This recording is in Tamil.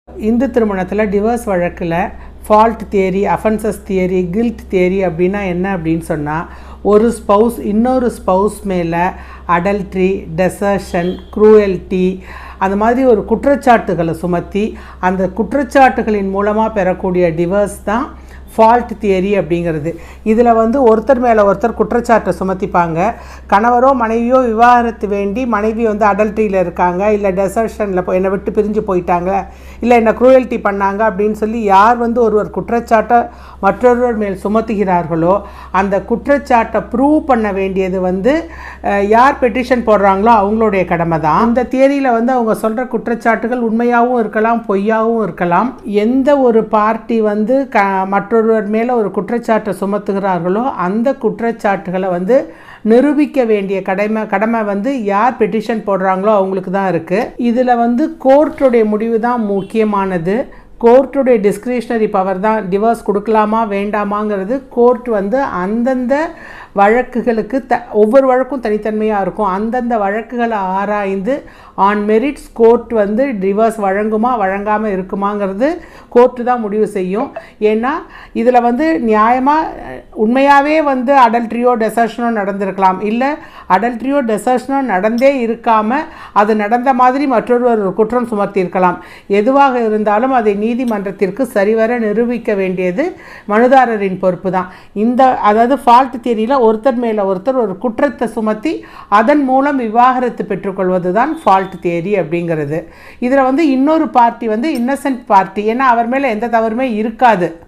இந்து திருமணத்தில் டிவோர்ஸ் வழக்கில் fault theory, offences theory, guilt theory அப்படின்னா என்ன அப்படின்னு சொன்னால், ஒரு ஸ்பௌஸ் இன்னொரு ஸ்பௌஸ் மேலே அடல்ட்ரி, டெசர்ஷன், க்ரூயல்ட்டி அந்த மாதிரி ஒரு குற்றச்சாட்டுகளை சுமத்தி அந்த குற்றச்சாட்டுகளின் மூலமாக பெறக்கூடிய டிவோர்ஸ் தான் ஃபால்ட் தியரி அப்படிங்கிறது. இதில் ஒருத்தர் மேலே ஒருத்தர் குற்றச்சாட்டை சுமத்திப்பாங்க. கணவரோ மனைவியோ விவாகரத்து வேண்டி மனைவி அடல்ட்ரியில் இருக்காங்க, இல்லை டெசர்ஷனில் என்னை விட்டு பிரிஞ்சு போயிட்டாங்க, இல்லை என்னை க்ரூயல்ட்டி பண்ணாங்க அப்படின்னு சொல்லி யார் ஒருவர் குற்றச்சாட்டை மற்றொருவர் மேல் சுமத்துகிறார்களோ அந்த குற்றச்சாட்டை ப்ரூவ் பண்ண வேண்டியது யார் பெட்டிஷன் போடுறாங்களோ அவங்களுடைய கடமை தான். அந்த தியரியில் அவங்க சொல்கிற குற்றச்சாட்டுகள் உண்மையாகவும் இருக்கலாம், பொய்யாகவும் இருக்கலாம். எந்த ஒரு பார்ட்டி மற்றொருவர் மேலே ஒரு குற்றச்சாட்டை சுமத்துகிறார்களோ அந்த குற்றச்சாட்டுகளை நிரூபிக்க வேண்டிய கடமை யார் பெட்டிஷன் போடுறாங்களோ அவங்களுக்கு தான் இருக்குது. இதில் கோர்ட்டுடைய முடிவு தான் முக்கியமானது. கோர்ட்டுடைய டிஸ்கிரிஷனரி பவர் தான் டிவோர்ஸ் கொடுக்கலாமா வேண்டாமாங்கிறது. கோர்ட் அந்தந்த வழக்குகளுக்கு ஒவ்வொரு வழக்கும் தனித்தன்மையாக இருக்கும். அந்தந்த வழக்குகளை ஆராய்ந்து ஆன் மெரிட்ஸ் கோர்ட் டிவோர்ஸ் வழங்குமா வழங்காமல் இருக்குமாங்கிறது கோர்ட்டு தான் முடிவு செய்யும். ஏன்னா இதில் நியாயமாக உண்மையாகவே அடல்ட்ரியோ டெசர்ஷனோ நடந்திருக்கலாம், இல்லை அடல்ட்ரியோ டெசர்ஷனோ நடந்தே இருக்காமல் அது நடந்த மாதிரி மற்றொரு குற்றம் சுமத்தியிருக்கலாம். எதுவாக இருந்தாலும் அதை நீதிமன்றத்திற்கு சரிவர நிரூபிக்க வேண்டியது மனுதாரரின் பொறுப்பு தான். அதாவது ஃபால்ட் தியரியில் ஒருத்தர் மேலே ஒருத்தர் ஒரு குற்றத்தை சுமத்தி அதன் மூலம் விவாகரத்து பெற்றுக்கொள்வது தான் ஃபால்ட் தியரி அப்படிங்கிறது. இதில் இன்னொரு பார்ட்டி இன்னசென்ட் பார்ட்டி, ஏன்னா அவர் மேலே எந்த தவறுமே இருக்காது.